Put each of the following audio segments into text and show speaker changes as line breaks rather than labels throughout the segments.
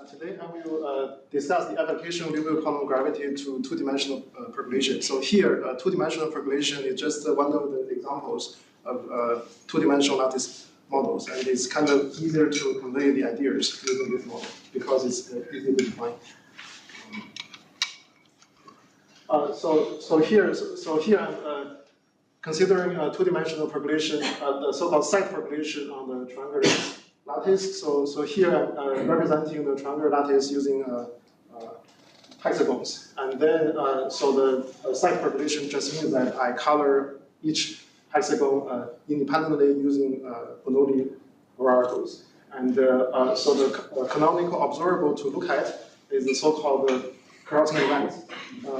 Today I will discuss the application of Liouville quantum gravity to two-dimensional percolation. So here, two-dimensional percolation is just one of the examples of two-dimensional lattice models, and it's kind of easier to convey the ideas using this model because it's easy to define. So here I'm considering two-dimensional percolation, the so-called side percolation on the triangular lattice. So here I'm representing the triangular lattice using hexagons. And then, so the side percolation just means that I color each hexagon independently using Bernoulli varieties. And so the canonical observable to look at is the so-called crossing event.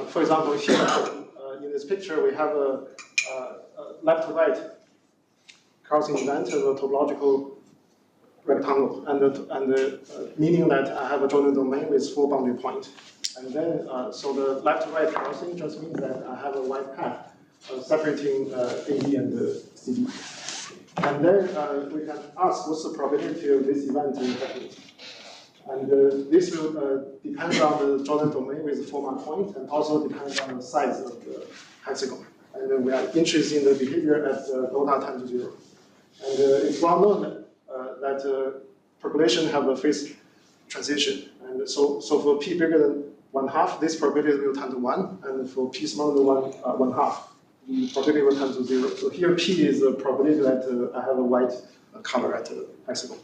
For example, here in this picture, we have a left to right crossing event of a topological rectangle, and meaning that I have a joint domain with 4 boundary points. And then, so the left to right crossing just means that I have a white path separating AD and CD. And then we can ask what's the probability of this event in happening. And this will depend on the joint domain with 4 mark points, and also depends on the size of the hexagon. And then we are interested in the behavior at delta tends to 0. And it's well known that percolation have a phase transition. And so for p bigger than 1/2, this probability will tend to 1, and for p smaller than 1/2, the probability will tend to 0. So here p is the probability that I have a white color at the hexagon.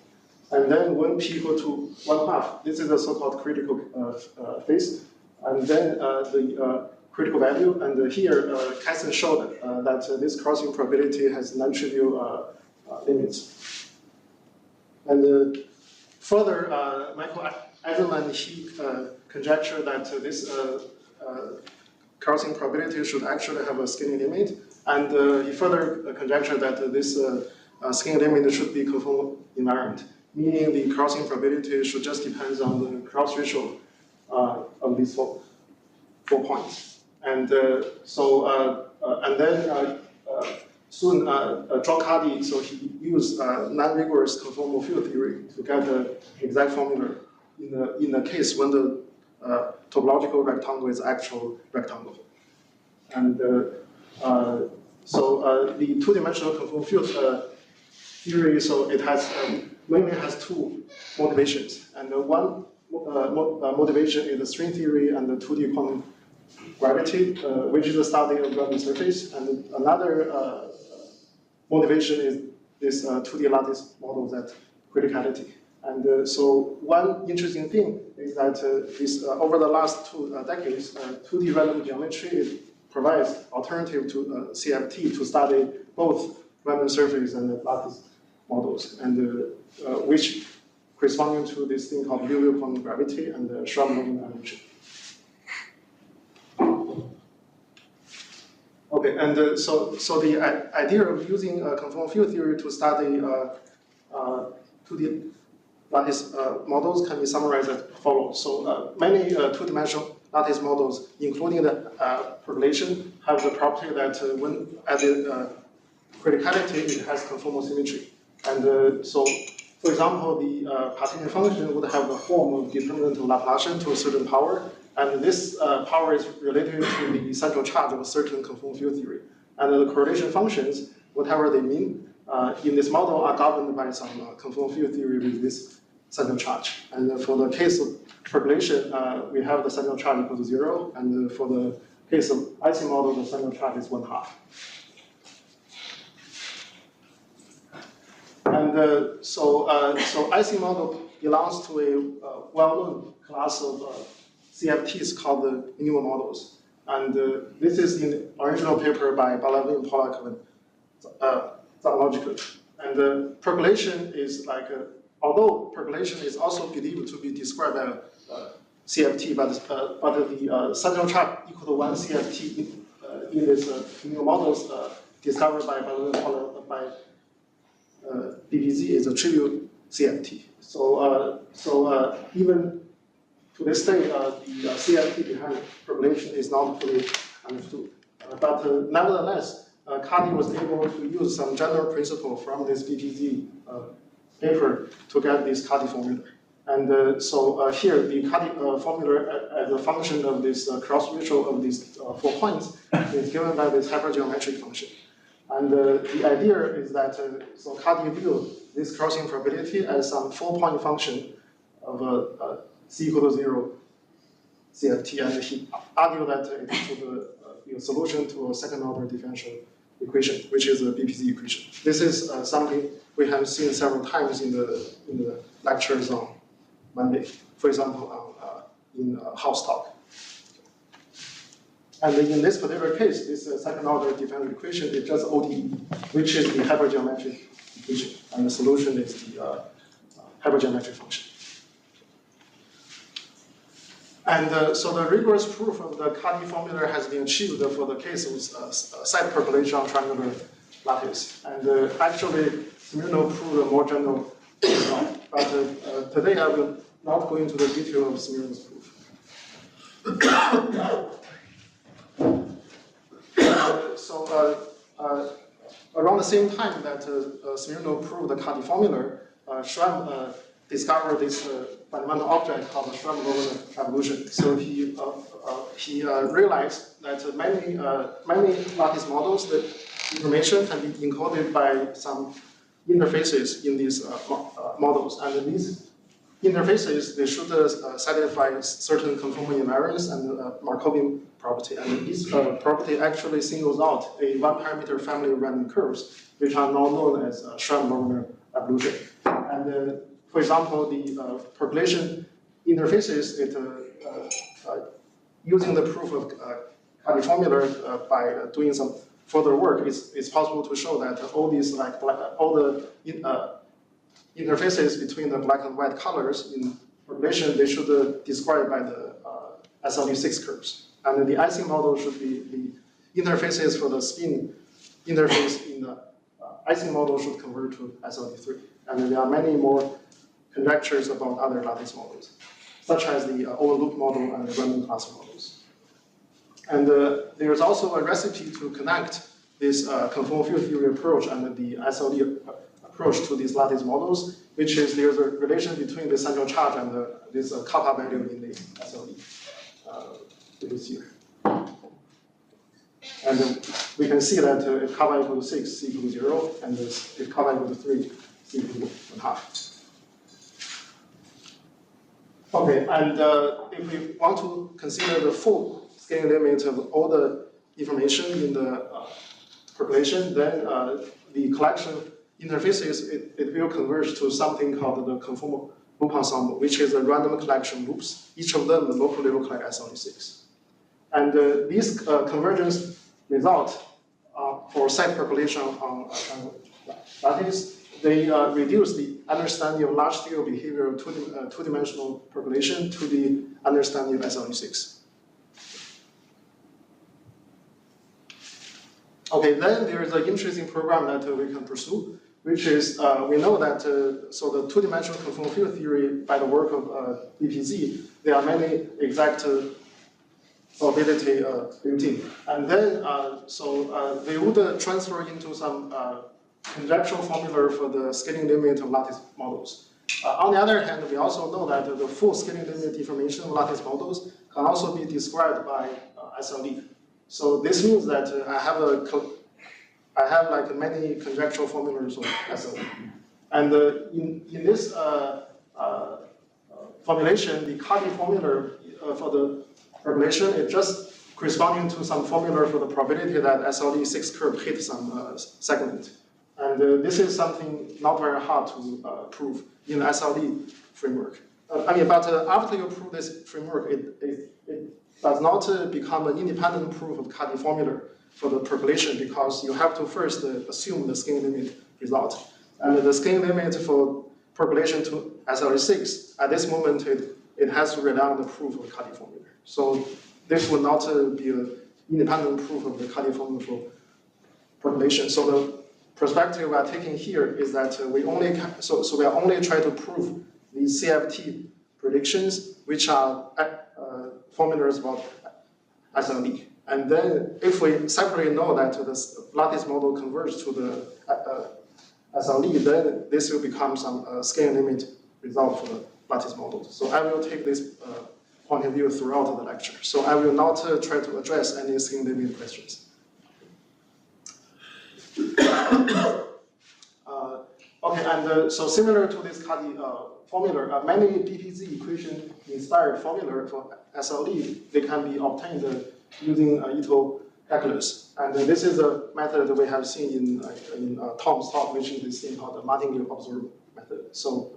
And then when p equal to 1/2, this is the so-called critical phase. And then the critical value, and here Kasten showed that this crossing probability has non-trivial limits. And further, Michael Eisenman, he conjectured that this crossing probability should actually have a scaling limit, and he further conjectured that this scaling limit should be conformal invariant, meaning the crossing probability should just depend on the cross ratio of these four points. And and then soon, John Cardy, so he used non-rigorous conformal field theory to get the exact formula in the case when the topological rectangle is actual rectangle. And so the two-dimensional conformal field theory, so it has mainly has 2 motivations, and one motivation is the string theory and the 2D quantum gravity, which is the study of Random surface, and another motivation is this 2D lattice model that criticality. And so one interesting thing is that over the last 2 decades, 2D random geometry provides alternative to CFT to study both random surface and lattice models, and which corresponding to this thing called Liouville quantum gravity and the Schramm-Lorentz dimension. Okay, and so the idea of using conformal field theory to study 2D lattice models can be summarized as follows. So many two-dimensional lattice models, including the percolation, have the property that when added criticality, it has conformal symmetry. And so, for example, the partition function would have the form of determinant Laplacian to a certain power, and this power is related to the central charge of a certain conformal field theory. And the correlation functions, whatever they mean, in this model are governed by some conformal field theory with this central charge. And for the case of percolation, we have the central charge equal to 0, and for the case of IC model, the central charge is 1/2. And so IC model belongs to a well-known class of CFTs called the minimal models. And this is in the original paper by Liouville and Polyakov-Zamolodchikov. And percolation is like, although percolation is also believed to be described by CFT, but the central charge equal to 1 CFT in this minimal models discovered by Liouville by BPZ is a trivial CFT. So even to this day, the CFT behind percolation is not fully understood. But nevertheless, Cardy was able to use some general principle from this BPZ paper to get this Cardy formula. And so here, the Cuddy formula as a function of this cross ratio of these 4 points is given by this hypergeometric function. And the idea is that, so Cuddy view this crossing probability as some 4-point function of c equal to 0 CFT, and he argued that it is a solution to a second-order differential equation, which is a BPZ equation. This is something we have seen several times in the lectures on Monday, for example, in Hausdorff. And in this particular case, this second-order differential equation is just ODE, which is the hypergeometric equation, and the solution is the hypergeometric function. And so the rigorous proof of the Cuddy formula has been achieved for the case of side percolation on triangular lattice. And actually, Smirnov proved a more general result. But today I will not go into the detail of Smirnov's proof. Around the same time that Smirnov proved the Cuddy formula, Schramm discovered this fundamental object called the Schramm-Lorenz evolution. So he realized that many lattice models, the information can be encoded by some interfaces in these models, and these interfaces, they should satisfy certain conformal invariance and Markovian property. And this property actually singles out a one-parameter family of random curves, which are now known as Schramm-Lorenz evolution. And for example, the percolation interfaces, using the proof of Cuddy formula by doing some further work, it's possible to show that all these all the interfaces between the black and white colors in percolation, they should describe by the SLE6 curves. And the icing model should be the interfaces for the spin interface in the icing model should convert to SLE3. And there are many more conjectures about other lattice models, such as the overloop model and the random class models. And there's also a recipe to connect this conformal field theory approach and the SLE approach to these lattice models, which is there's a relation between the central charge and this kappa value in the SLE. It is here. And we can see that if kappa equal to 6, c equal to 0, and if kappa equal to 3, c equal to 1/2. Okay, and if we want to consider the full scaling limit of all the information in the percolation, then the collection interfaces, it will converge to something called the conformal loop ensemble, which is a random collection of loops. Each of them locally look like SLE6. And these convergence results for side percolation on lattice, they reduce the understanding of large-scale behavior of two-dimensional percolation to the understanding of SLE6. Okay, then there is an interesting program that we can pursue, which is we know that so the two-dimensional conformal field theory by the work of BPZ, there are many exact solvability built in, and then they would transfer into some conjectural formula for the scaling limit of lattice models. On the other hand, we also know that the full scaling limit deformation of lattice models can also be described by SLE. So this means that I have like many conjectural formulas of SLE. And in this formulation, the Cuddy formula for the percolation is just corresponding to some formula for the probability that SLE6 curve hits some segment. And this is something not very hard to prove in the SLE framework. But after you prove this framework, it does not become an independent proof of Cuddy formula for the percolation, because you have to first assume the scaling limit result. And the scaling limit for percolation to SLE6, at this moment, it has to rely on the proof of the Cuddy formula. So this would not be an independent proof of the Cuddy formula for percolation. So the perspective we are taking here is that we only we are only trying to prove the CFT predictions, which are formulas about SLE. And then if we separately know that the lattice model converges to the SLE, then this will become some scaling limit result for the lattice models. So I will take this point of view throughout the lecture. So I will not try to address any skin limit questions. Okay, and so similar to this Cadi formula, many BPZ equation inspired formula for SLE, they can be obtained using Ito calculus. And this is a method we have seen in Tom's talk, which is this thing called the martingale observable method. So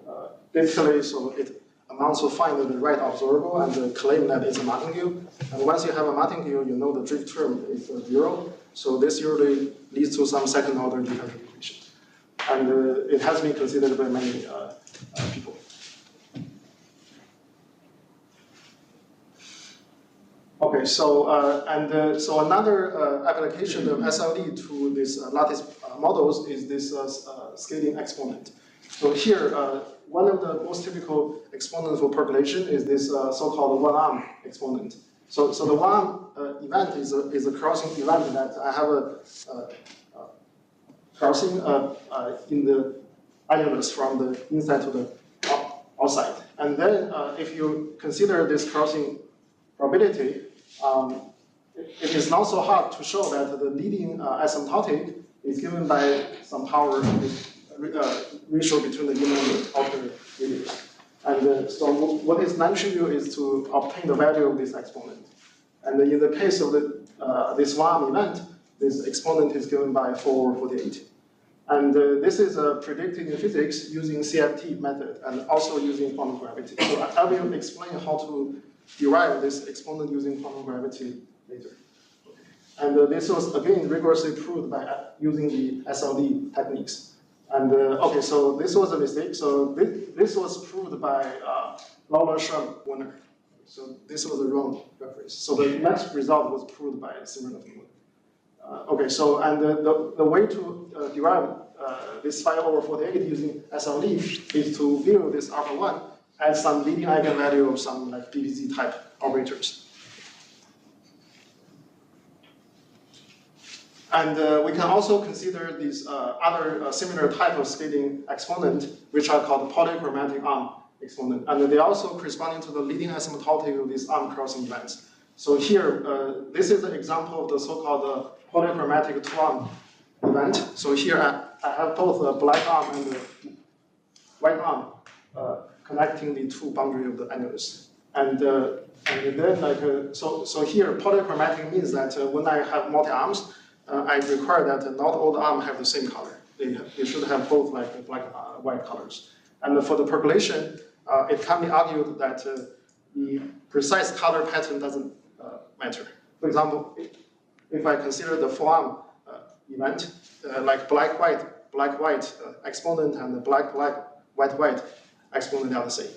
basically, so it amounts to find the right observable and claim that it's a martingale. And once you have a martingale, you know the drift term is 0. So this usually leads to some second order differential equation. And it has been considered by many people. Okay, so so another application of SLE to this lattice models is this scaling exponent. So here, one of the most typical exponents for percolation is this so-called one-arm exponent. So the one-arm event is a crossing event that I have a crossing in the annulus from the inside to the outside. And then if you consider this crossing probability, it is not so hard to show that the leading asymptotic is given by some power ratio between the inner and the outer radius. And so what is non-trivial is to obtain the value of this exponent. And in the case of this one event, this exponent is given by 448. And this is predicted in physics using CFT method and also using quantum gravity. So I will explain how to derive this exponent using quantum gravity later. Okay. And this was again rigorously proved by using the SLE techniques. And okay, so this was a mistake. So this was proved by Lawler, Sherm, Warner. So this was a wrong reference. So the next result was proved by Simon. Okay, so and the way to derive this 5/48 using SLE is to view this alpha 1 as some leading eigenvalue of some like BPZ type operators. And we can also consider these other similar type of scaling exponent, which are called polychromatic arm exponent. And they also corresponding to the leading asymptotic of these arm crossing events. So here, this is an example of the so-called polychromatic two-arm event. So here I have both a black arm and a white arm connecting the two boundaries of the annulus. And then like, so here polychromatic means that when I have multi-arms, I require that not all the arms have the same color. They should have both like black white colors. And for the percolation, it can be argued that the precise color pattern doesn't matter. For example, if I consider the four-arm event, like black-white exponent and the white exponent are the same.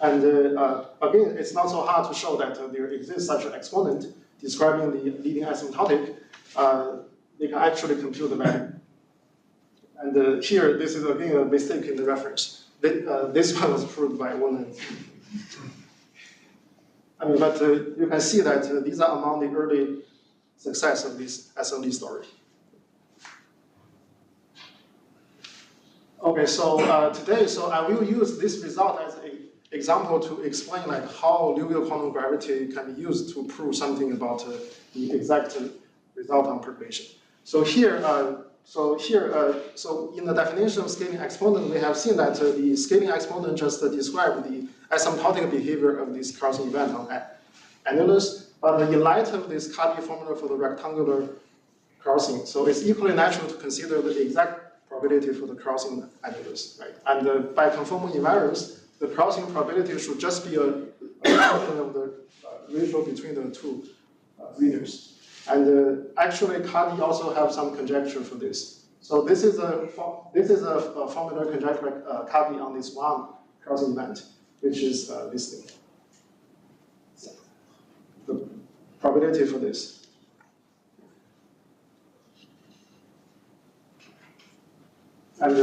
And again, it's not so hard to show that there exists such an exponent describing the leading asymptotic. They can actually compute the value. And here, this is again a mistake in the reference. This one was proved by one. I mean, but you can see that these are among the early success of this SLE story. Okay, so today, so I will use this result as an example to explain like how Liouville quantum gravity can be used to prove something about the exact result on percolation. So here, so in the definition of scaling exponent, we have seen that the scaling exponent just describes the asymptotic behavior of this crossing event on annulus. But in light of this Cadi formula for the rectangular crossing, so it's equally natural to consider the exact probability for the crossing annulus, right? And by conformal invariance, the crossing probability should just be a function of the ratio between the two readers. And actually, Cadi also have some conjecture for this. So this is a formula conjecture by Cadi on this one crossing event, which is this thing. So the probability for this. And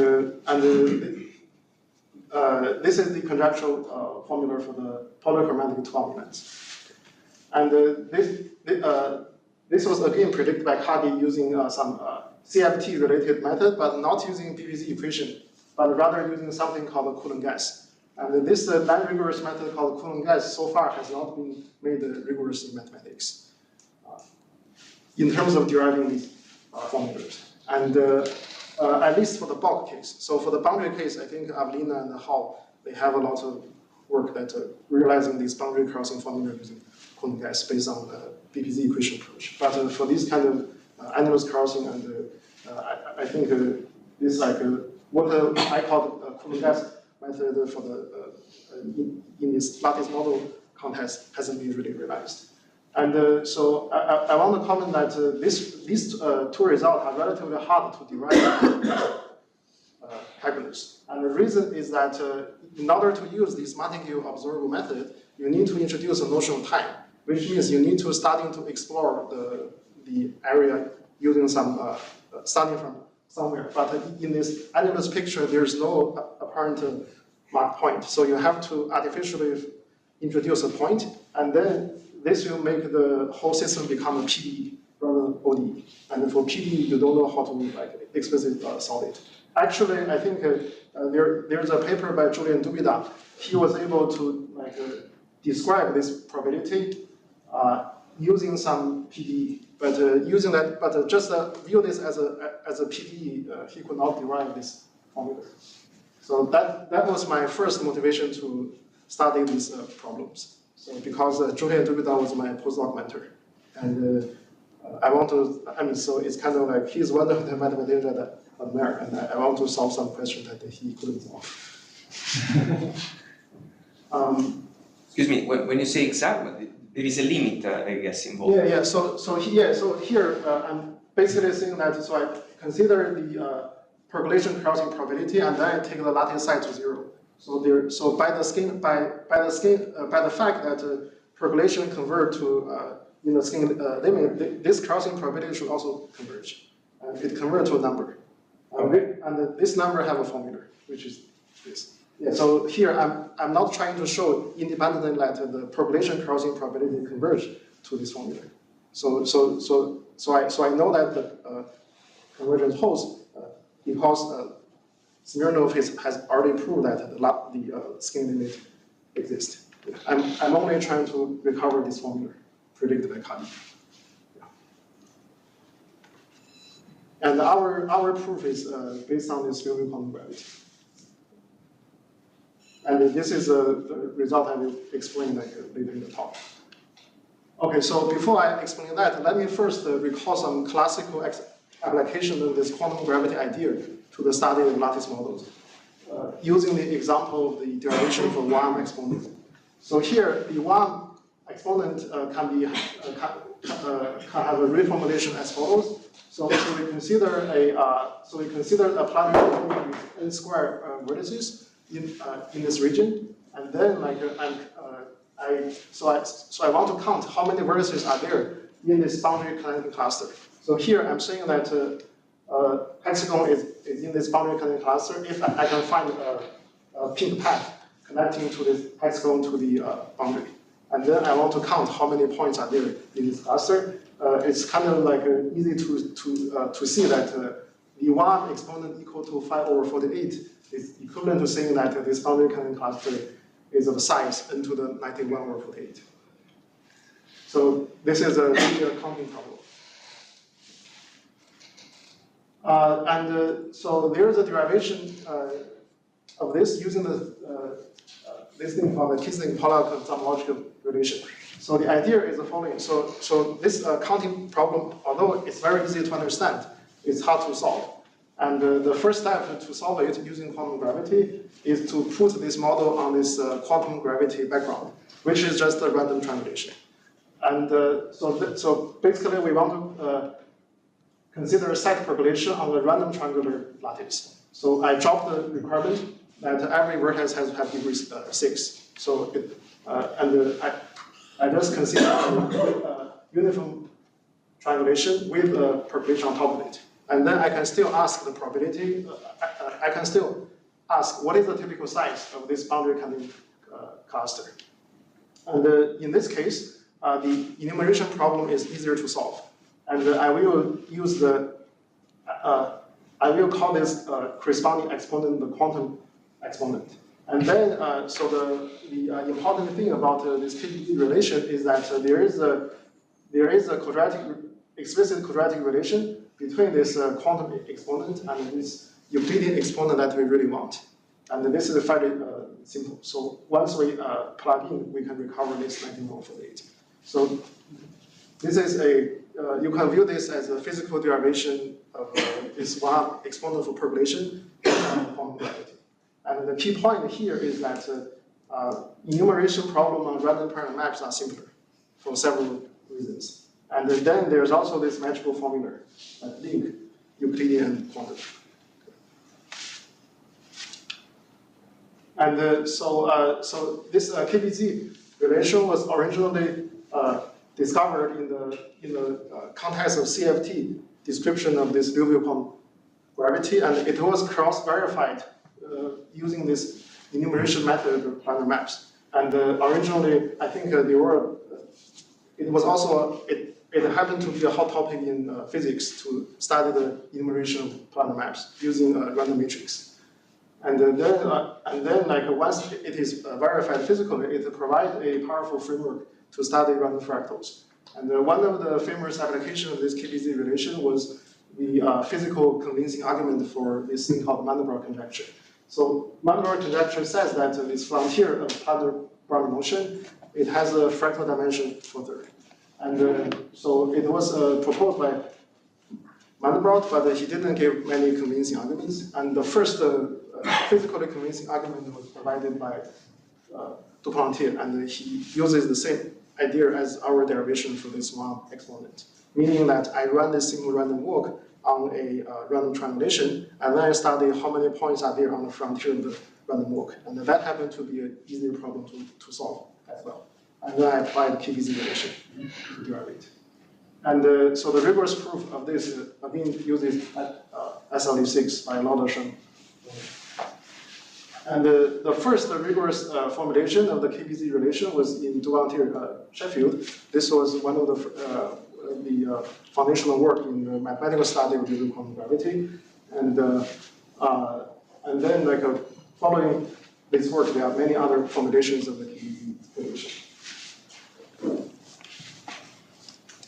this is the conjectural formula for the polychromatic two-arm events. And this was again predicted by Cadi using some CFT-related method, but not using BPZ equation, but rather using something called the Coulomb gas. And this non-rigorous method called Coulomb guess so far has not been made rigorous in mathematics in terms of deriving these formulas. And at least for the bulk case. So for the boundary case, I think Avlina and Hall, they have a lot of work that realizing these boundary crossing formula using Coulomb guess based on the BPZ equation approach. But for this kind of anomalous crossing, and I think this like what I call Coulomb guess method for the in this lattice model context hasn't been really realized. And so I want to comment that these two results are relatively hard to derive calculus. And the reason is that in order to use this Montague observable method, you need to introduce a notion of time, which means you need to starting to explore the area using some starting from somewhere. But in this anomalous picture, there's no apparent mark point. So you have to artificially introduce a point, and then this will make the whole system become a PDE rather than ODE. And for PDE, you don't know how to like explicitly solve it. Actually, I think there's a paper by Julian Dubida. He was able to like describe this probability using some PDE, but using that, but just view this as a PDE, he could not derive this formula. So that was my first motivation to study these problems. So because Julian Dubida was my postdoc mentor, and I want to, I mean, so it's kind of like he's one of the mathematicians that I admire, and I want to solve some question that he couldn't solve.
Excuse me, when you say exact, there is a limit, I guess, involved.
Yeah. So here I'm basically saying that. So I consider the percolation crossing probability, and then I take the lattice size to 0. So by the fact that percolation convert to in the skin limit, this crossing probability should also converge. It converts to a number, and this number have a formula, which is this. Yeah. So here I'm not trying to show independently that the percolation crossing probability converge to this formula. So I know that the convergence holds because Smirnov has already proved that the skin limit exists. I'm only trying to recover this formula predicted by Kadi. Yeah. And our proof is based on this Liouville quantum gravity. And this is the result I will explain later in the talk. Okay, so before I explain that, let me first recall some classical application of this quantum gravity idea to the study of lattice models, using the example of the derivation for one exponent. So here, the one exponent can have a reformulation as follows. So we consider a planetary group with n squared vertices in this region, and then like I want to count how many vertices are there in this boundary connecting cluster. So here I'm saying that hexagon is in this boundary connecting cluster if I can find a pink path connecting to this hexagon to the boundary. And then I want to count how many points are there in this cluster. It's kind of like easy to see that the one exponent equal to 5/48 is equivalent to saying that this boundary connecting cluster is of size n to the 91/48. So this is a linear counting problem. So there's a derivation of this using this thing called the Knitznik-Polyakov-Zamolodchikov relation. So the idea is the following. So this counting problem, although it's very easy to understand, it's hard to solve. And the first step to solve it using quantum gravity is to put this model on this quantum gravity background, which is just a random triangulation. And so basically we want to consider a set percolation on a random triangular lattice. So I drop the requirement that every vertex has to have degree 6. So I just consider a uniform triangulation with a percolation on top of it. And then I can still ask the probability, I can still ask what is the typical size of this boundary connecting cluster. And in this case, the enumeration problem is easier to solve. And I will use I will call this corresponding exponent the quantum exponent. And then, so the important thing about this KPZ relation is that there is a explicit quadratic relation between this quantum exponent and this Euclidean exponent that we really want. And this is fairly simple. So once we plug in, we can recover this 1948. So this is you can view this as a physical derivation of this one exponent for percolation and quantum gravity. And the key point here is that enumeration problem on random parameter maps are simpler for several reasons. And then there's also this magical formula that link Euclidean quantity. And so this KPZ relation was originally discovered in the context of CFT description of this Liouville quantum gravity, and it was cross-verified using this enumeration method of planar maps. And originally, I think it was also it happened to be a hot topic in physics to study the enumeration of planar maps using a random matrix. And then, like once it is verified physically, it provides a powerful framework to study random fractals. And one of the famous applications of this KPZ relation was the physical convincing argument for this thing called Mandelbrot conjecture. So Mandelbrot conjecture says that this frontier of planar Brownian motion, it has a fractal dimension for third. And so it was proposed by Mandelbrot, but he didn't give many convincing arguments. And the first physically convincing argument was provided by Duplantier, and he uses the same idea as our derivation for this one exponent, meaning that I run this simple random walk on a random triangulation, and then I study how many points are there on the frontier of the random walk. And that happened to be an easier problem to solve as well. And then I applied KPZ relation to derive it. And so the rigorous proof of this again uses SLE6 by Laudersham. And the first rigorous formulation of the KPZ relation was in Duplantier, Sheffield. This was one of the foundational work in the mathematical study of Liouville quantum gravity. And then, like following this work, there are many other formulations of the KPZ relation.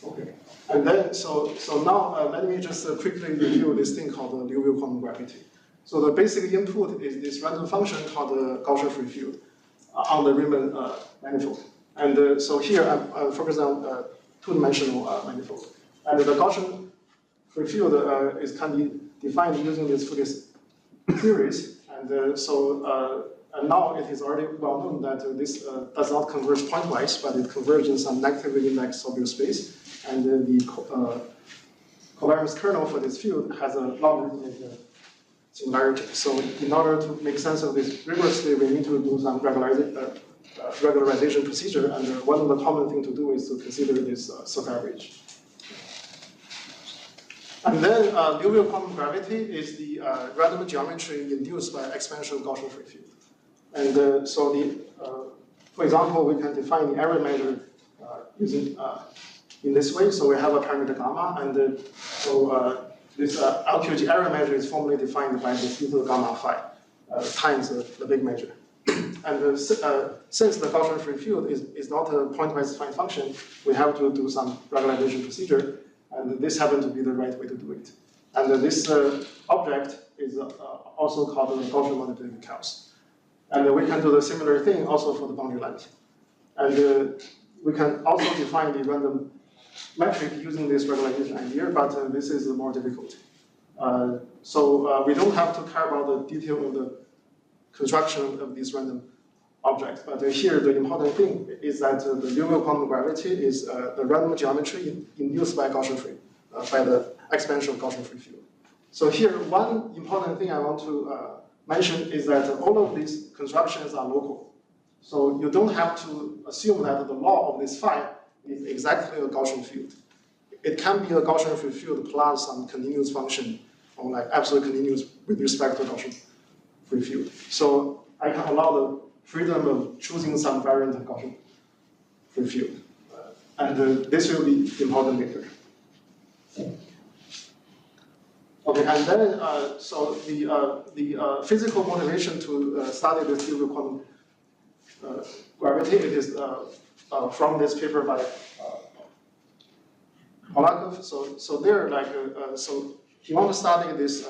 Okay. And then, so now let me just quickly review this thing called the Liouville quantum gravity. So the basic input is this random function called the Gaussian free field on the Riemann manifold. And so here I'm focused on two-dimensional manifold. And the Gaussian free field can be defined using this Fourier series. And and now it is already well known that this does not converge pointwise, but it converges in some negatively indexed solvable space. And the covariance kernel for this field has a logarithmic singularity. So in order to make sense of this rigorously, we need to do some regularization procedure. And one of the common things to do is to consider this subaverage. And then Liouville quantum gravity is the random geometry induced by exponential Gaussian free field. And for example, we can define the error measure using in this way. So we have a parameter gamma, and this LQG error measure is formally defined by this e to the gamma phi times the big measure. And since the Gaussian free field is not a pointwise defined function, we have to do some regularization procedure, and this happens to be the right way to do it. And this object is also called the Gaussian multiplicative calculus. And we can do the similar thing also for the boundary length. And we can also define the random metric using this regularization idea, but this is more difficult. So we don't have to care about the detail of the construction of these random objects. But here, the important thing is that the Liouville quantum gravity is the random geometry induced by Gaussian free, by the exponential Gaussian free field. So here, one important thing I want to mention is that all of these constructions are local. So you don't have to assume that the law of this phi is exactly a Gaussian field. It can be a Gaussian free field plus some continuous function, or like absolute continuous with respect to Gaussian free field. So I can allow the freedom of choosing some variant of Gaussian free field. And this will be important later. Okay, and then so the physical motivation to study this Liouville quantum gravity, it is from this paper by Polyakov. So there, like, so he wants to study this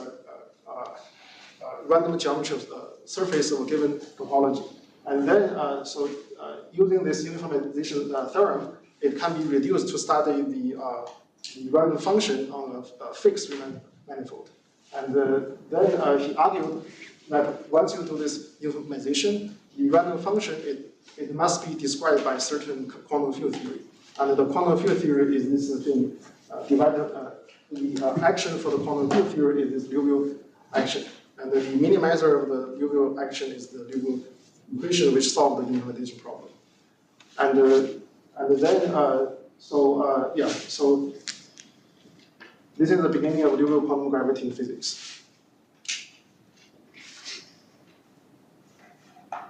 random geometry surface of a given topology, and then using this uniformization theorem, it can be reduced to study the random function on a fixed manifold. And then he argued that once you do this uniformization, the random function, it must be described by certain quantum field theory. And the quantum field theory is this thing divided, the action for the quantum field theory is this Liouville action. And the minimizer of the Liouville action is the Liouville equation which solves the uniformization problem. And then, so this is the beginning of Liouville quantum gravity in physics.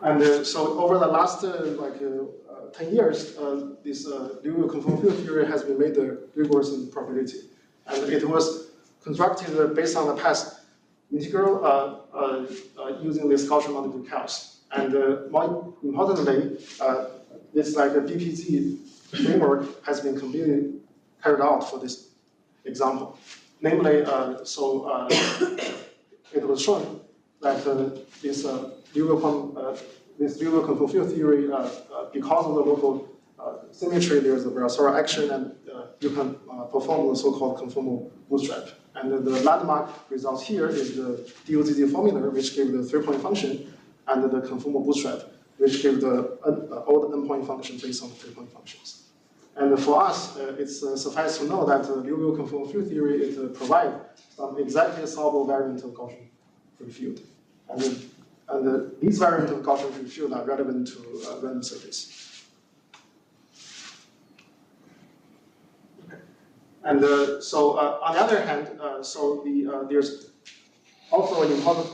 And so over the last 10 years, this Liouville conformal field theory has been made rigorous in probability. And it was constructed based on the past integral using this Gaussian multiple calcs. And more importantly, this BPZ framework has been completely carried out for this example. Namely, it was shown that this Liouville conformal field theory, because of the local symmetry, there's a Virasoro action, and you can perform the so-called conformal bootstrap. And the landmark result here is the DOZZ formula, which gave the three-point function, and the conformal bootstrap, which gave the all the n-point function based on the three-point functions. And for us, it's suffice to know that Liouville conformal field theory it provides some exactly solvable variant of Gaussian free field. And these variants of Gaussian free field are relevant to random surface. Okay. And on the other hand, there's also an important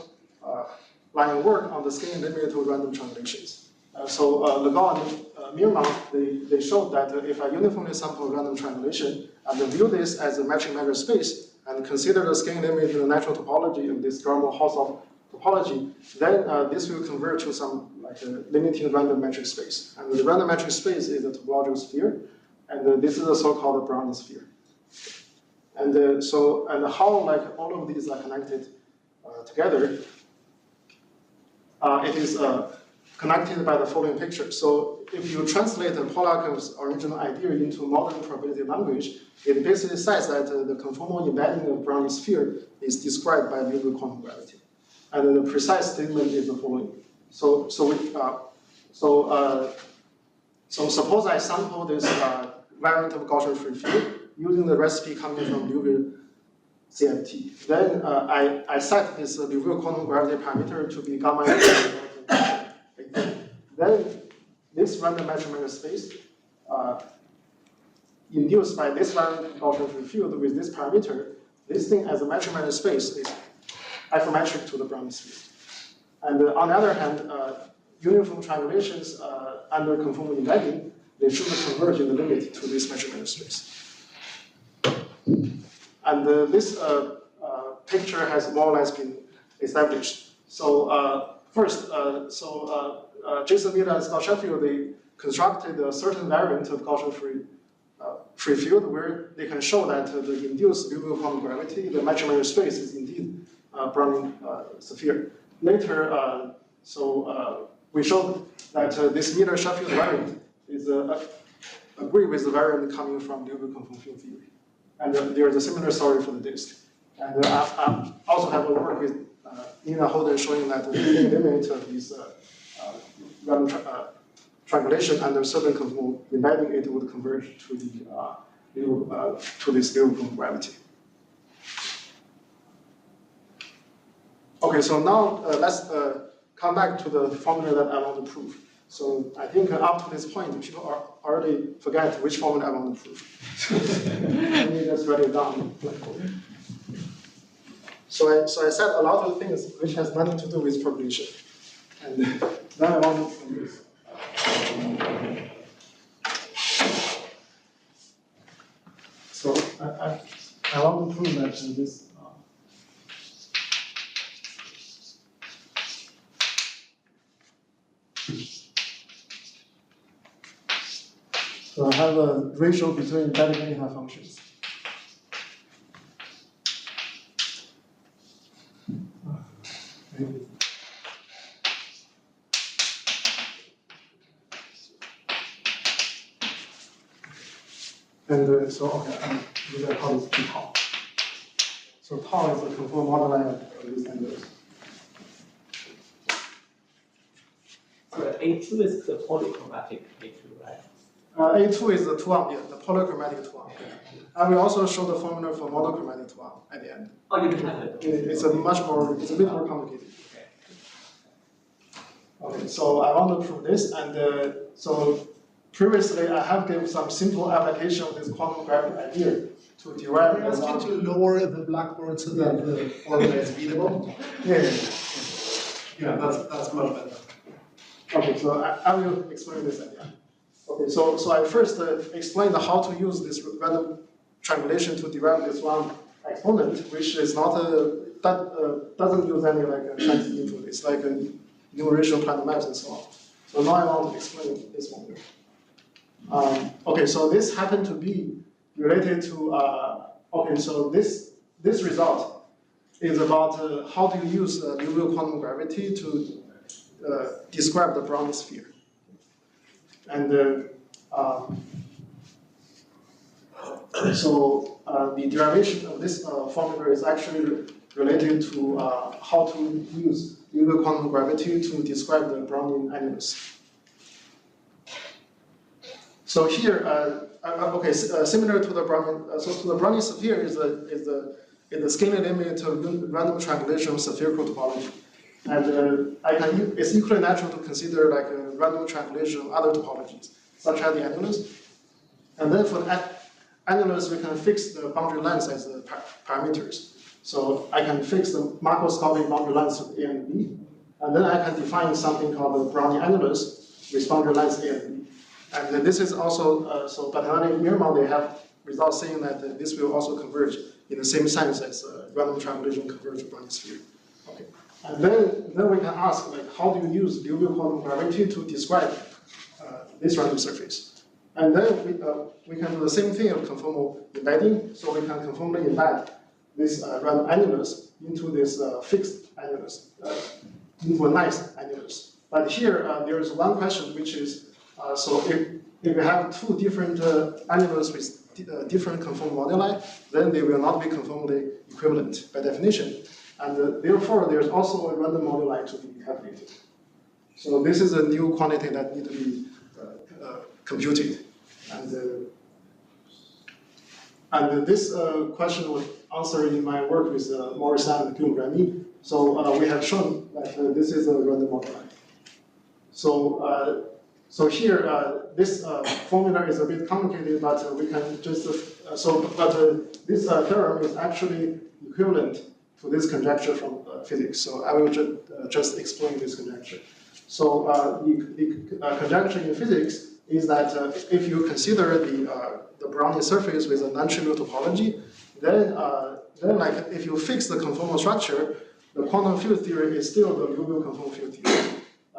line of work on the scaling limit of random triangulations. Legault and Meerman, they showed that if I uniformly sample random triangulation and view this as a metric measure space and consider the scaling limit in the natural topology of this Hausdorff topology, then this will convert to some limiting random metric space. And the random metric space is a topological sphere, and this is a so-called Brownian sphere. And how all of these are connected together? It is connected by the following picture. So if you translate Polyakov's original idea into modern probability language, it basically says that the conformal embedding of Brownian sphere is described by Liouville quantum gravity. And the precise statement is the following. So suppose I sample this variant of Gaussian free field using the recipe coming from Liouville CFT. Then I set this Liouville quantum gravity parameter to be gamma. Then this random measurement space induced by this variant of Gaussian free field with this parameter, this thing as a measurement space is isometric to the Brownian sphere. And on the other hand, uniform triangulations under conformal embedding, they should converge in the limit to this measurement space. And this picture has more or less been established. So first, Jason Miller and Scott Sheffield, they constructed a certain variant of Gaussian free field where they can show that the induced Liouville quantum gravity, the measurement space is indeed Brownian sphere. Later, we showed that this Miller-Sheffield variant is agree with the variant coming from Liouville conformal field theory. And there's a similar story for the disk. And I also have a work with Nina Holden showing that the limit of this random triangulation under certain conformal embedding, it would converge to this Liouville quantum gravity. Okay, so now let's come back to the formula that I want to prove. So I think up to this point, people already forget which formula I want to prove. Let me just write it down. So I said a lot of things which has nothing to do with propagation. And now I want to prove this. So I want to prove that this So I have a ratio between beta and eta functions. And so, okay, I'm going to call this tau. So tau is the conformal moduli of these angles.
So A2 is the polychromatic A2, right?
A2 is the 2-up, yeah, the polychromatic 2-up. I will also show the formula for monochromatic 2-up at the end.
Oh, you have it.
It's a bit more complicated. Okay, so I want to prove this, and so previously I have given some simple application of this quantum gravity idea to derive.
Can I ask you to lower the blackboard so that the formula is readable?
Yeah.
Yeah, that's much better.
Okay, so I will explain this idea. Okay, so I first explained how to use this random triangulation to derive this one exponent, which is not doesn't use any like fancy input. It's like a numerical plan maps and so on. So now I want to explain this one. Okay, so this happened to be related to okay, so this result is about how do you use Liouville quantum gravity to describe the Brownian sphere. And so the derivation of this formula is actually related to how to use Liouville quantum gravity to describe the Brownian annulus. So here, okay, similar to the Brownian, so to the Brownian sphere is the scalar limit of random triangulation of spherical topology. And it's equally natural to consider like a random triangulation of other topologies, such as the annulus. And then for the annulus, we can fix the boundary lengths as the parameters. So I can fix the macroscopic boundary lengths of A and B. And then I can define something called the Brownian annulus with boundary lengths A and B. And this is also, so Battaglia and Mirman, they have results saying that this will also converge in the same sense as random triangulation converge to Brownian sphere. Okay. And then we can ask, like, how do you use Liouville quantum gravity to describe this random surface? And then we can do the same thing of conformal embedding. So we can conformally embed this random annulus into this fixed annulus, into a nice annulus. But here there is one question, which is, so if we have two different annulus with different conformal moduli, then they will not be conformally equivalent by definition. And therefore, there's also a random moduli to be calculated. So this is a new quantity that needs to be computed. And this question was answered in my work with Morris and Guillaume. So we have shown that this is a random moduli. So here, this formula is a bit complicated, but we can just, this theorem is actually equivalent to this conjecture from physics. So I will just explain this conjecture. So the conjecture in physics is that if you consider the Brownian surface with a non-trivial topology, then like if you fix the conformal structure, the quantum field theory is still the Liouville conformal field theory.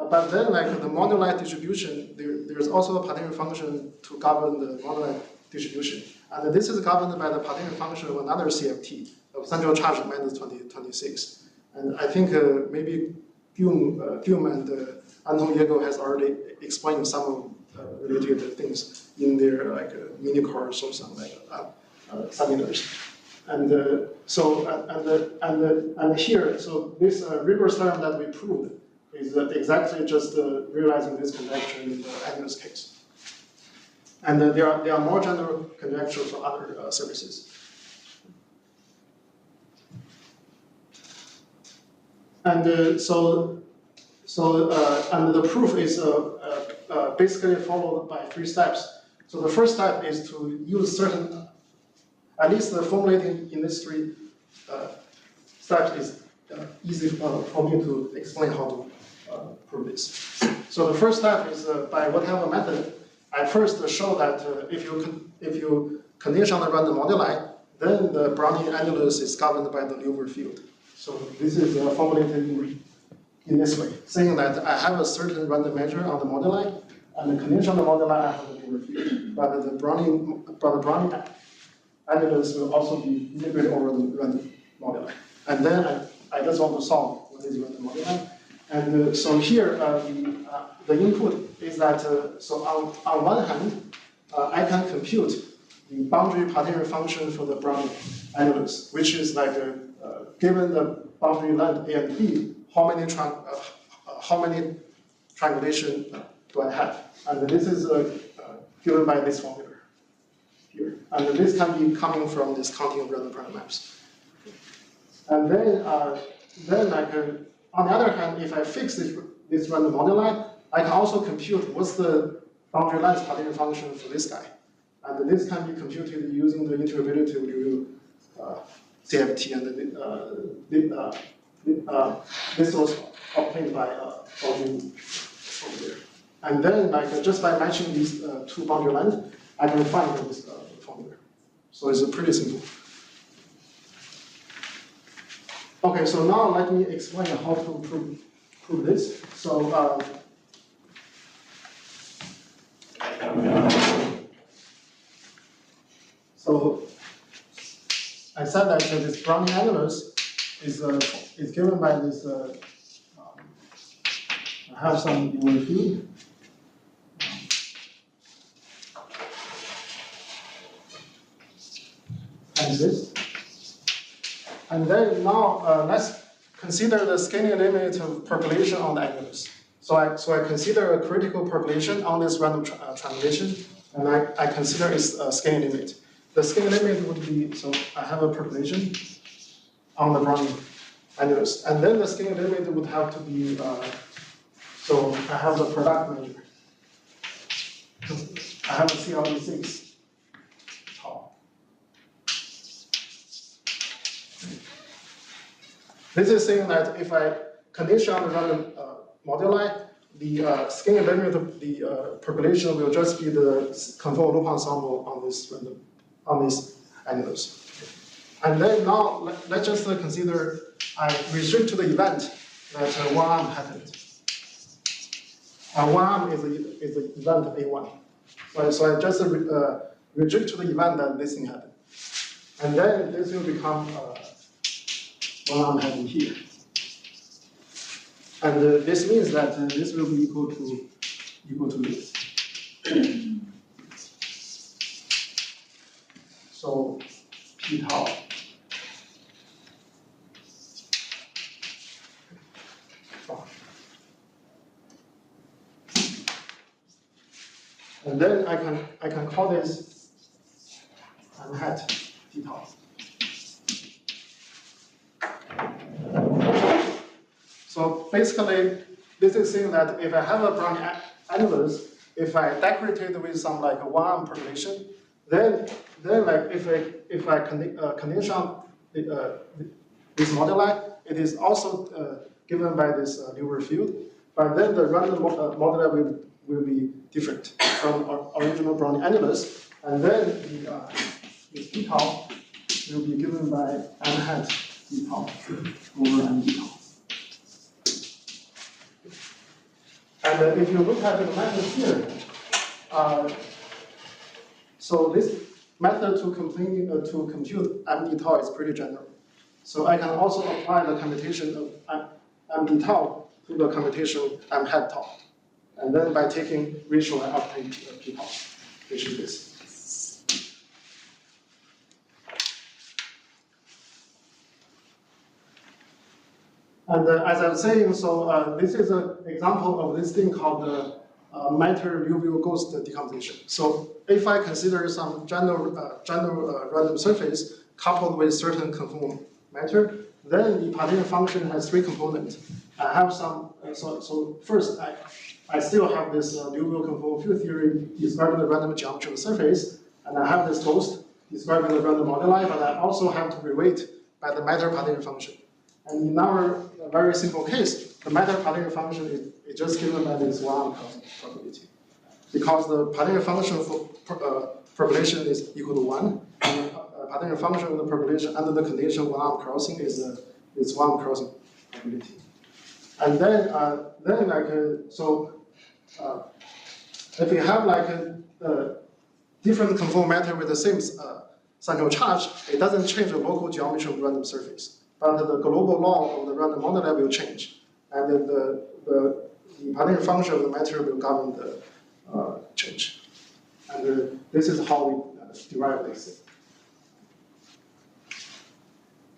But then, like the moduli distribution, there's also a partition function to govern the moduli distribution. And this is governed by the partition function of another CFT, of central charge minus 26. And I think maybe Guillaume and Anton Jäger has already explained some related things in their like mini course or some like seminars. And and here, so this rigorous theorem that we proved is exactly just realizing this conjecture in the annulus case. And there are more general conjectures for other surfaces. And and the proof is basically followed by 3 steps. So the first step is to use certain, at least the formulating in these 3 steps is easy for me to explain how to prove this. So the first step is by whatever method, I first show that if you condition the random moduli, then the Brownian annulus is governed by the Liouville field. So this is formulated in this way, saying that I have a certain random measure on the moduli, and the conditional moduli I have to be reviewed. But the Brownian annulus will also be integrated over the random moduli. And then I just want to solve what is random moduli. And so here, the input is that, so on one hand, I can compute the boundary partition function for the Brownian annulus, which is like, given the boundary length A and B, how many triangulation do I have? And this is given by this formula here. And this can be coming from this counting of random parameter maps. And then I can, on the other hand, if I fix this random moduli, I can also compute what's the boundary length partition function for this guy. And this can be computed using the interpolative review CFT, and this was obtained by Audrey over there. And then, like, just by matching these two boundary lengths, I can find this formula. So it's pretty simple. Okay, so now let me explain how to prove this. So, I said that this Brownian annulus is given by this. I have some field. And this. And then now let's consider the scaling limit of percolation on the annulus. So I consider a critical percolation on this random triangulation, and I consider its scaling limit. The scaling limit would be, so I have a percolation on the Brownian annulus, and then the scaling limit would have to be, so I have the product measure. I have a CLE6 tau. This is saying that if I condition on the random moduli, the scaling limit of the percolation will just be the conformal loop ensemble on this annulus. And then now let's just consider I restrict to the event that one arm happened. One arm is the event A1. So I just restrict to the event that this thing happened. And then this will become one arm happened here. And this means that this will be equal to this. So P tau. And then I can call this m hat P tau. So basically, this is saying that if I have a Brownian annulus, if I decorate it with some like a one-arm percolation, then like if I condition this moduli, it is also given by this Liouville field, but then the random moduli will be different from original Brownian annulus, and then the P tau will be given by m hat P tau over m P tau. And if you look at the method here, so this method to compute m d tau is pretty general. So I can also apply the computation of m d tau to the computation m hat tau. And then by taking ratio, I obtain P tau, which is this. And as I was saying, so this is an example of this thing called the matter Liouville ghost decomposition. So if I consider some general random surface coupled with certain conformal matter, then the partition function has three components. I have some, so first I still have this Liouville conformal field theory describing the random geometry of the surface, and I have this ghost describing the random moduli, but I also have to reweight by the matter partition function. And in our very simple case, the matter partition function is just given by this one probability. Because the partition function for percolation is equal to 1, and the partition function of the percolation under the condition one arm crossing is one arm crossing probability. And then if you have like a different conformal matter with the same central charge, it doesn't change the local geometry of the random surface. But the global law of the random moduli will change. And then the particular function of the matter will govern the change. And this is how we derive this.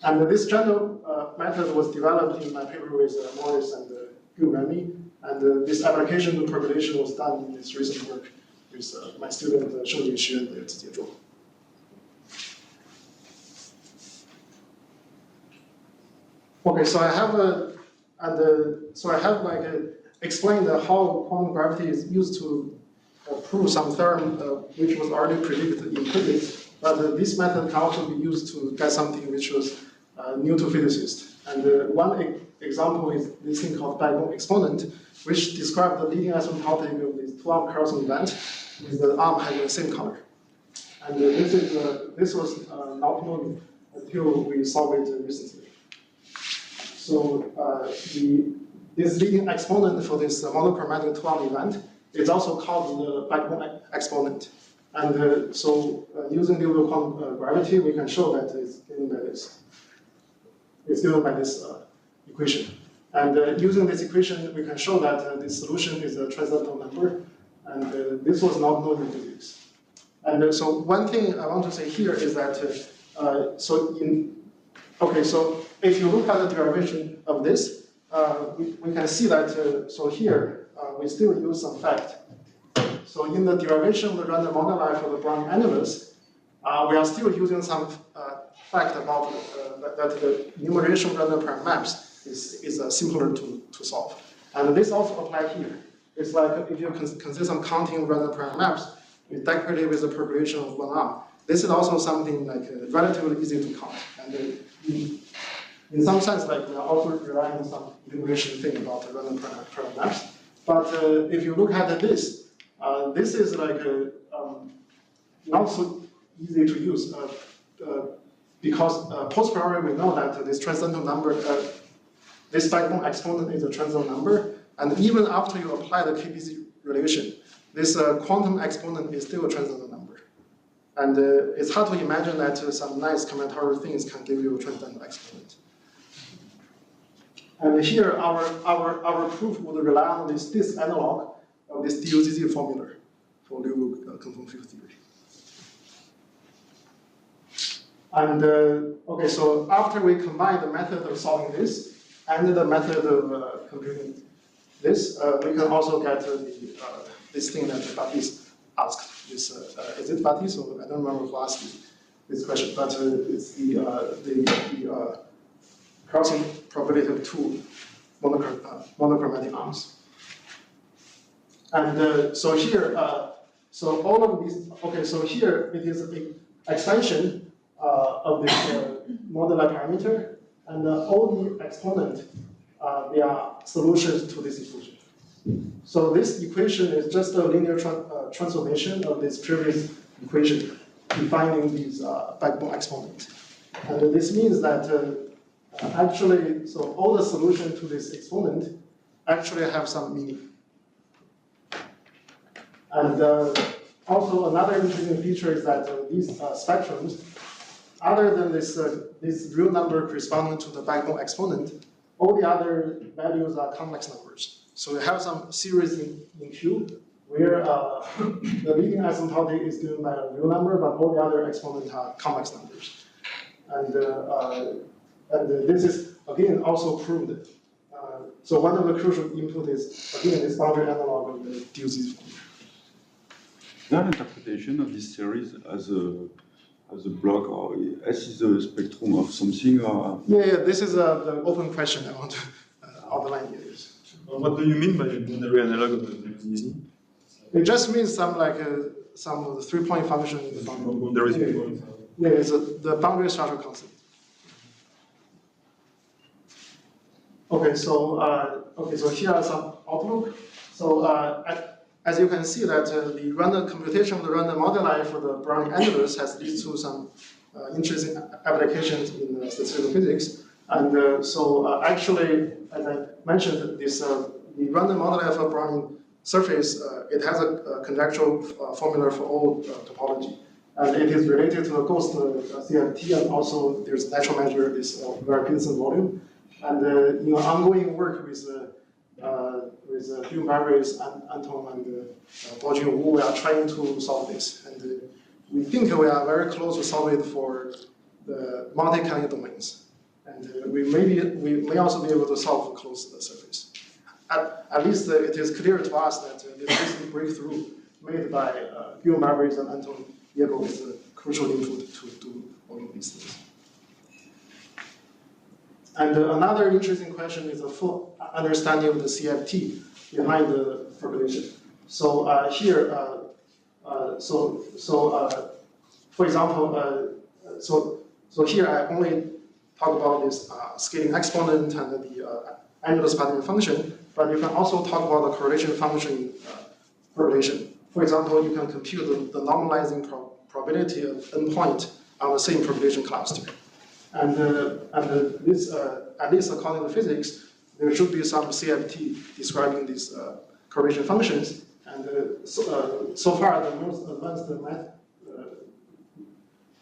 And this general method was developed in my paper with Morris and Remy. And this application to percolation was done in this recent work with my student Shou Yunxu and Zijie Zhou. Okay, so I have explained how quantum gravity is used to prove some theorem which was already predicted in physics. But this method can also be used to get something which was new to physicists. And one example is this thing called backbone exponent, which describes the leading asymptotic of this two-arm crossing event with the arm having the same color. And this was not known until we solved it recently. So this leading exponent for this monochromatic two-arm event is also called the backbone exponent. And using Liouville quantum gravity, we can show that it's given by this. It's given by this equation. And using this equation, we can show that this solution is a transcendental number. And this was not known in physics. And so one thing I want to say here is that, so if you look at the derivation of this, we can see that, so here, we still use some fact. So in the derivation of the random moduli for the Brownian annulus, we are still using some fact about that the enumeration of random prime maps is simpler to solve. And this also applies here. It's like if you consider some counting random prime maps, you decorate it with the percolation of one arm. This is also something like relatively easy to count. And in some sense, like we are also relying on some enumeration thing about the random prime maps. But if you look at this, this is like not so easy to use because post priori we know that this transcendental number, this backbone exponent is a transcendental number, and even after you apply the KBC relation, this quantum exponent is still a transcendental number. And it's hard to imagine that some nice combinatorial things can give you a transcendental exponent. And here, our proof would rely on this analog of this DUZZ formula for Liouville conformal field theory. And okay, so after we combine the method of solving this and the method of computing this, we can also get this thing that Baptiste asked. This is it Baptiste? So I don't remember who asked this question, but it's the crossing probability of two monochromatic arms. And so here, so all of these, okay, so here it is an extension of this moduli parameter, and all the exponent, they are solutions to this equation. So this equation is just a linear transformation of this previous equation defining these backbone exponent. And this means that actually, so all the solutions to this exponent actually have some meaning. And also another interesting feature is that these spectrums, other than this real number corresponding to the backbone exponent, all the other values are complex numbers. So we have some series in Q where the leading asymptotic is given by a real number, but all the other exponents are complex numbers. And this is, again, also proved. So one of the crucial inputs is, again, this boundary analog of the DUZZ formula.
Is there an interpretation of this series as a block, or S is a spectrum of something? Or?
Yeah, this is the open question I want to outline here.
What do you mean by boundary analog of the DUZZ?
It just means some like some of the 3-point function. Yeah, it's the boundary structure constant. Okay, so here are some outlook. So as you can see that the random computation of the random moduli for the Brownian annulus has led to some interesting applications in statistical physics. And actually, as I mentioned, this the random moduli for Brownian surface, it has a conjectural formula for all topology. And it is related to the ghost CFT, and also there's natural measure is Peterson volume. And in ongoing work with Hugh Barry's and Anton and Boljin Wu, we are trying to solve this. And we think we are very close to solve it for the multi-canonical domains. And we may also be able to solve the closed surface. At least it is clear to us that this recent breakthrough made by Hugh Barry's and Anton Diego is a crucial input to do all of these things. And another interesting question is a full understanding of the CFT behind the percolation. So here, for example, so here I only talk about this scaling exponent and the angular scattering function, but you can also talk about the correlation function percolation. For example, you can compute the normalizing probability of endpoint on the same percolation cluster. And this, at least according to physics, there should be some CFT describing these correlation functions. And so far, the most advanced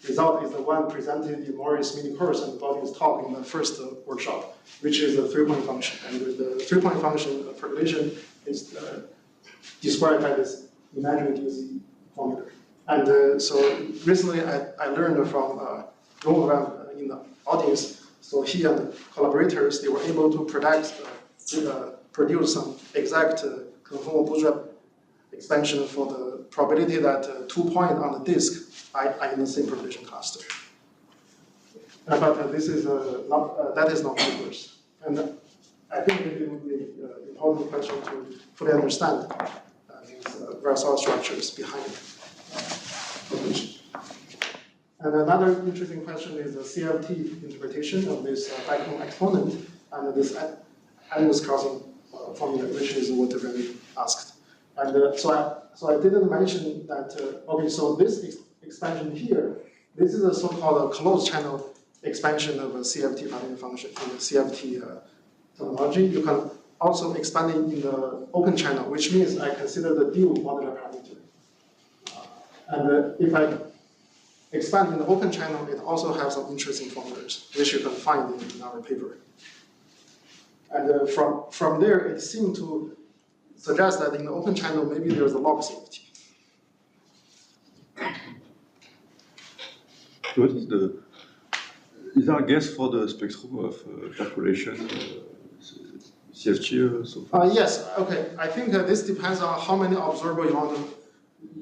result is the one presented in Morris mini-course and Bolin's talk in the first workshop, which is a three-point function. And the three-point function of percolation is described by this imaginary DZ formula. And so recently, I learned from Ron in the audience. So he and collaborators, they were able to produce some exact conformal bootstrap expansion for the probability that 2 points on the disk are in the same percolation cluster. But this is that is not rigorous. And I think it would be an important question to fully understand these Versal structures behind percolation. And another interesting question is the CFT interpretation of this backbone exponent and this Adams crossing formula, which is what Remy asked. And so I didn't mention that, okay, so this expansion here, this is a so-called closed channel expansion of a CFT partition function in the CFT terminology. You can also expand it in the open channel, which means I consider the dual modular parameter. And if I expand in the open channel, it also has some interesting formulas, which you can find in our paper. And from there, it seemed to suggest that in the open channel, maybe there's a log CFT.
What is there a guess for the spectrum of percolation CFT so far?
Yes, okay. I think this depends on how many observers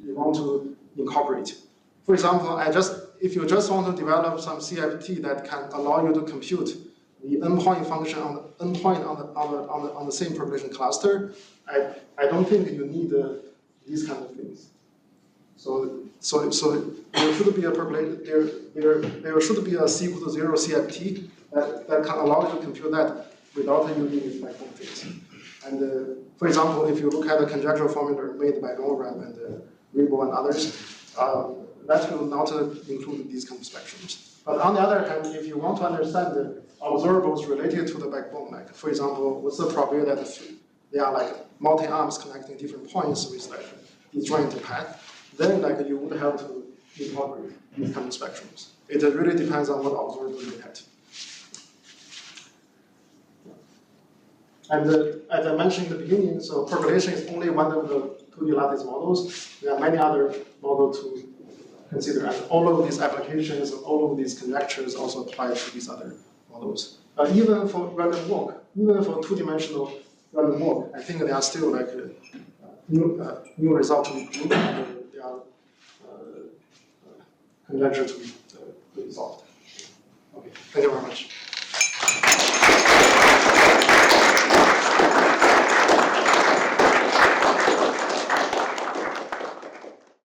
you want to incorporate. For example, if you just want to develop some CFT that can allow you to compute the endpoint function on the endpoint on the same percolation cluster, I don't think you need these kind of things. So there should be a there should be a C equal to 0 CFT that can allow you to compute that without using these backbone things. And for example, if you look at the conjectural formula made by Liouville and Rebo and others, that will not include these kind of spectrums. But on the other hand, if you want to understand the observables related to the backbone, like for example, what's the probability that they are like multi-arms connecting different points with like disjoint path, then like you would have to incorporate these kind of spectrums. It really depends on what observable you look at. And as I mentioned in the beginning, so percolation is only one of the 2D lattice models. There are many other models to consider, and all of these applications, all of these conjectures also apply to these other models. Even for random walk, even for two-dimensional random walk, I think there are still like new results to be proved, and there are conjectures to be solved. Okay, thank you very much.